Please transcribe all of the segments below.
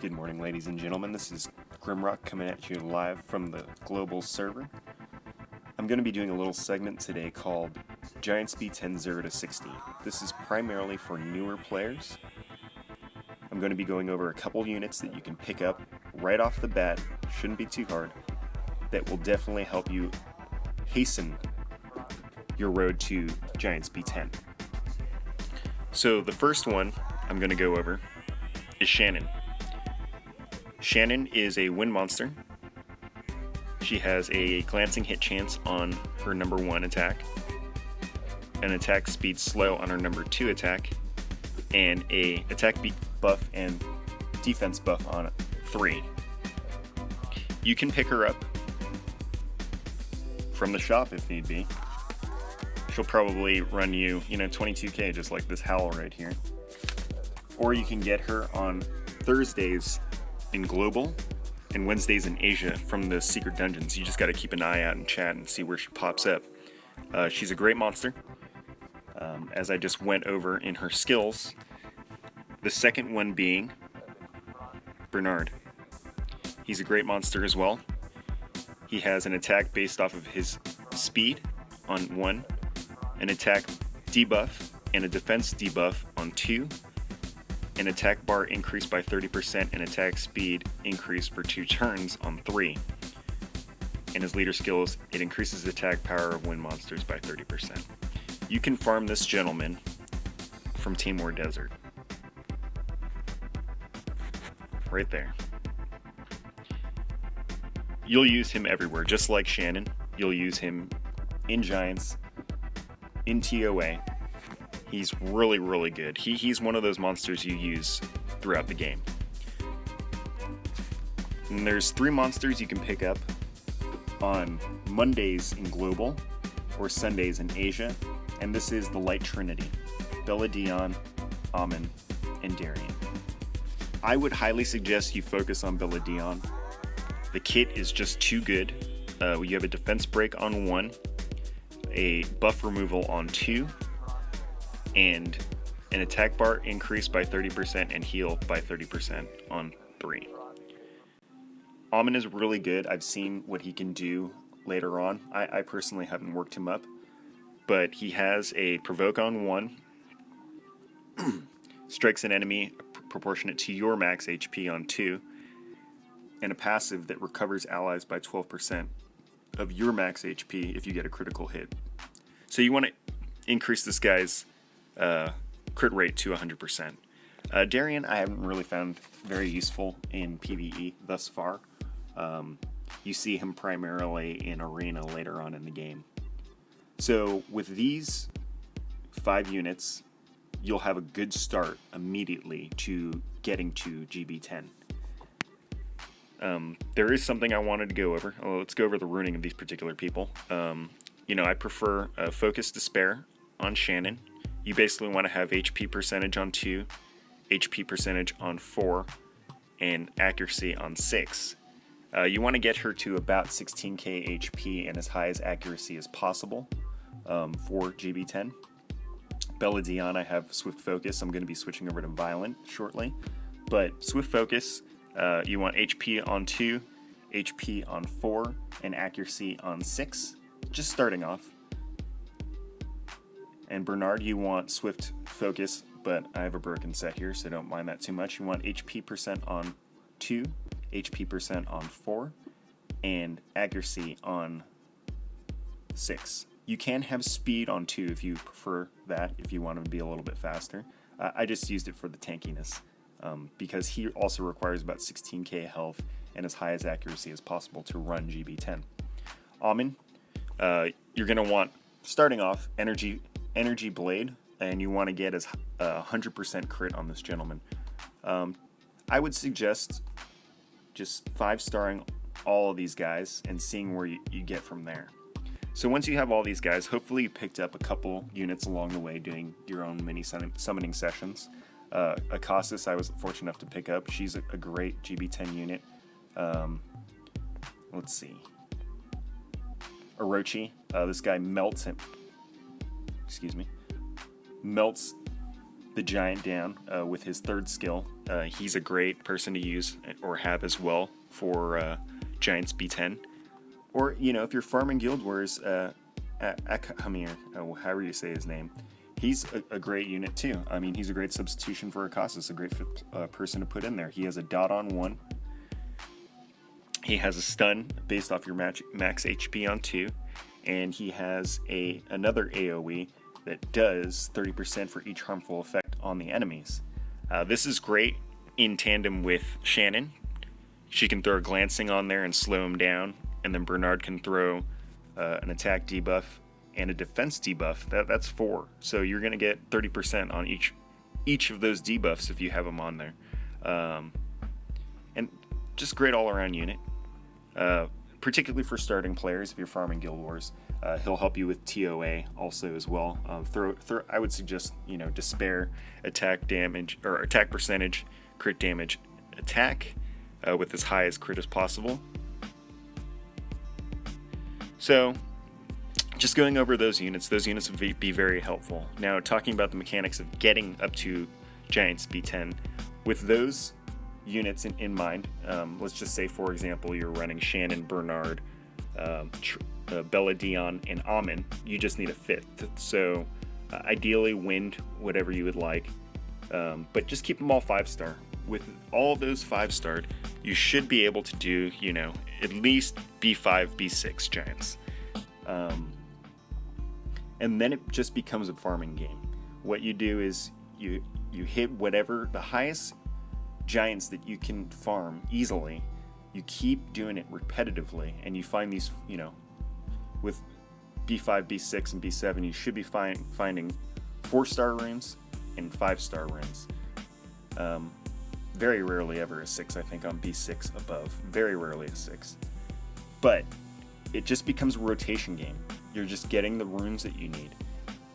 Good morning, ladies and gentlemen. This is Grimrock coming at you live from the global server. I'm going to be doing a little segment today called Giants B10 0 to 60. This is primarily for newer players. I'm going to be going over a couple units that you can pick up right off the bat, shouldn't be too hard, that will definitely help you hasten your road to Giants B10. So the first one I'm going to go over is Shannon. Shannon is a wind monster. She has a glancing hit chance on her number 1 attack, an attack speed slow on her number 2 attack, and a attack buff and defense buff on 3. You can pick her up from the shop if need be. She'll probably run you, 22k just like this Howl right here. Or you can get her on Thursdays in Global and Wednesdays in Asia from the secret dungeons. You just got to keep an eye out in chat and see where she pops up. She's a great monster, as I just went over in her skills. The second one being Bernard. He's a great monster as well. He has an attack based off of his speed on 1, an attack debuff and a defense debuff on 2, an attack bar increase by 30% and attack speed increase for 2 turns on 3. And his leader skills, it increases the attack power of wind monsters by 30%. You can farm this gentleman from Timor Desert. Right there. You'll use him everywhere, just like Shannon. You'll use him in Giants, in TOA. He's really, really good. He's one of those monsters you use throughout the game. And there's 3 monsters you can pick up on Mondays in Global or Sundays in Asia, and this is the Light Trinity: Belladon, Amen, and Darian. I would highly suggest you focus on Belladon. The kit is just too good. You have a defense break on 1, a buff removal on 2, and an attack bar increase by 30% and heal by 30% on 3. Amen is really good. I've seen what he can do later on. I personally haven't worked him up, but he has a provoke on 1, strikes an enemy proportionate to your max HP on 2, and a passive that recovers allies by 12% of your max HP if you get a critical hit. So you want to increase this guy's crit rate to 100%. Darian I haven't really found very useful in PvE thus far. You see him primarily in Arena later on in the game. So with these 5 units, you'll have a good start immediately to getting to GB10. There is something I wanted to go over. Let's go over the ruining of these particular people. I prefer Focus Despair on Shannon. You basically want to have HP percentage on 2, HP percentage on 4, and accuracy on 6. You want to get her to about 16k HP and as high as accuracy as possible for GB10. Belladon, I have Swift Focus. I'm going to be switching over to Violent shortly. But Swift Focus, you want HP on 2, HP on 4, and accuracy on 6, just starting off. And Bernard, you want Swift Focus, but I have a broken set here, so don't mind that too much. You want HP percent on 2, HP percent on 4, and accuracy on 6. You can have speed on 2 if you prefer that, if you want to be a little bit faster. I just used it for the tankiness, because he also requires about 16k health and as high as accuracy as possible to run GB10. Amen, you're going to want, starting off, Energy Blade, and you want to get as 100% crit on this gentleman. I would suggest just 5-starring all of these guys and seeing where you get from there. So once you have all these guys, hopefully you picked up a couple units along the way doing your own mini summoning sessions. Akasis I was fortunate enough to pick up. She's a great GB10 unit. Let's see. Orochi, this guy melts the giant down with his 3rd skill, he's a great person to use or have as well for Giants B10. Or, if you're farming Guild Wars, Hamir, however you say his name, he's a great unit too. I mean, he's a great substitution for Akasis, a great person to put in there. He has a dot on 1. He has a stun based off your max HP on 2. And he has another AoE that does 30% for each harmful effect on the enemies. This is great in tandem with Shannon. She can throw a glancing on there and slow him down, and then Bernard can throw an attack debuff and a defense debuff. That's 4. So you're going to get 30% on each of those debuffs if you have them on there. And just great all-around unit. Particularly for starting players if you're farming Guild Wars. He'll help you with TOA also as well. I would suggest, Despair, attack damage, or attack percentage, crit damage, attack, with as high as crit as possible. So, just going over those units would be very helpful. Now, talking about the mechanics of getting up to Giants B10, with those units in mind, let's just say, for example, you're running Shannon, Bernard, Bella Dion, and Amin. You just need a 5th. So ideally Wind, whatever you would like, but just keep them all 5-star. With all those 5-starred, you should be able to do, at least B5, B6 Giants. And then it just becomes a farming game. What you do is you hit whatever the highest Giants that you can farm easily. You keep doing it repetitively, and you find these, with B5, B6, and B7, you should be finding 4-star runes and 5-star runes. Very rarely ever a 6, I think, on B6 above. Very rarely a 6. But it just becomes a rotation game. You're just getting the runes that you need.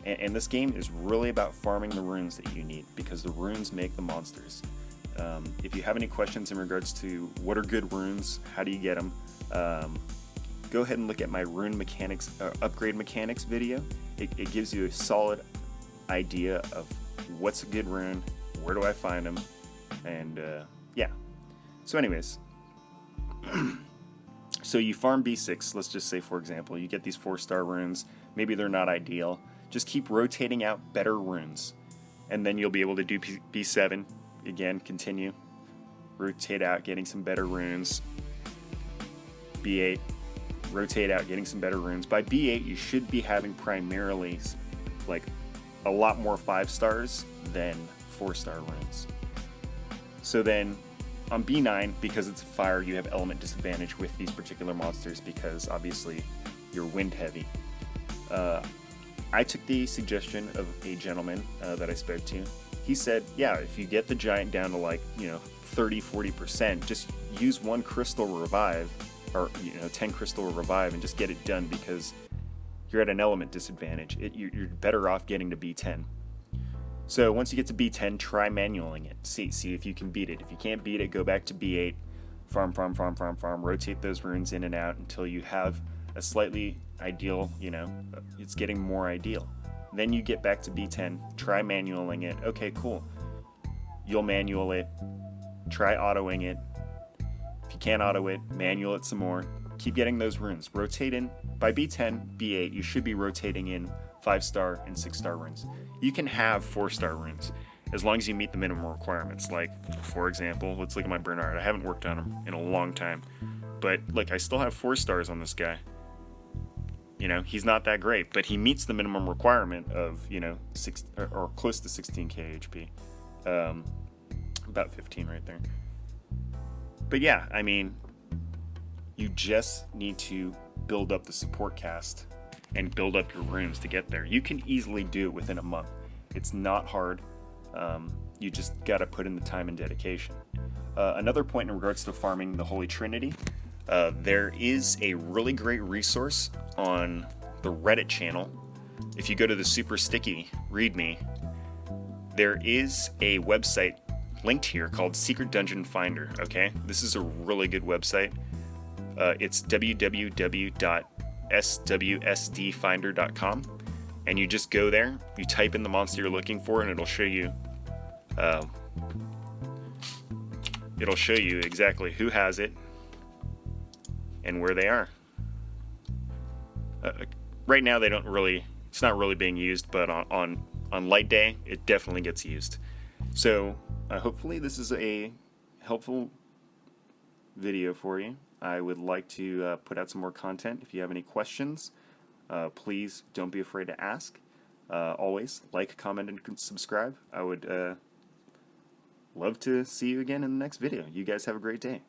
And this game is really about farming the runes that you need, because the runes make the monsters. If you have any questions in regards to what are good runes, how do you get them, go ahead and look at my rune mechanics, upgrade mechanics video. It gives you a solid idea of what's a good rune, where do I find them, and yeah. So anyways, so you farm B6, let's just say, for example, you get these 4-star runes. Maybe they're not ideal. Just keep rotating out better runes, and then you'll be able to do B7. Again, continue. Rotate out, getting some better runes. B8. Rotate out, getting some better runes. By B8, you should be having primarily like a lot more 5-stars than 4-star runes. So then on B9, because it's a fire, you have element disadvantage with these particular monsters because obviously you're wind heavy. I took the suggestion of a gentleman that I spoke to. He said, yeah, if you get the giant down to 30-40%, just use 1 crystal revive, or 10 crystal revive, and just get it done, because you're at an element disadvantage. You're better off getting to B10. So once you get to B10, try manualing it. See if you can beat it. If you can't beat it, go back to B8, farm, rotate those runes in and out until you have a slightly ideal, it's getting more ideal. Then you get back to B10, try manualing it. Okay, cool. You'll manual it, try autoing it. If you can't auto it, manual it some more. Keep getting those runes. Rotate in. By B10, B8, you should be rotating in 5-star and 6-star runes. You can have 4-star runes as long as you meet the minimum requirements. Like, for example, let's look at my Bernard. I haven't worked on him in a long time, but I still have 4 stars on this guy. He's not that great, but he meets the minimum requirement of 6 or close to 16k HP, about 15 right there. But yeah, I mean, you just need to build up the support cast and build up your runes to get there. You can easily do it within a month. It's not hard. You just got to put in the time and dedication. Another point in regards to farming the Holy Trinity, there is a really great resource on the Reddit channel. If you go to the Super Sticky README, there is a website linked here called Secret Dungeon Finder. Okay, this is a really good website. It's www.swsdfinder.com, and you just go there, you type in the monster you're looking for, and it'll show you it'll show you exactly who has it and where they are. Right now they don't really, it's not really being used, but on light day it definitely gets used. So hopefully this is a helpful video for you. I would like to put out some more content. If you have any questions, please don't be afraid to ask. Always like, comment, and subscribe. I would love to see you again in the next video. You guys have a great day.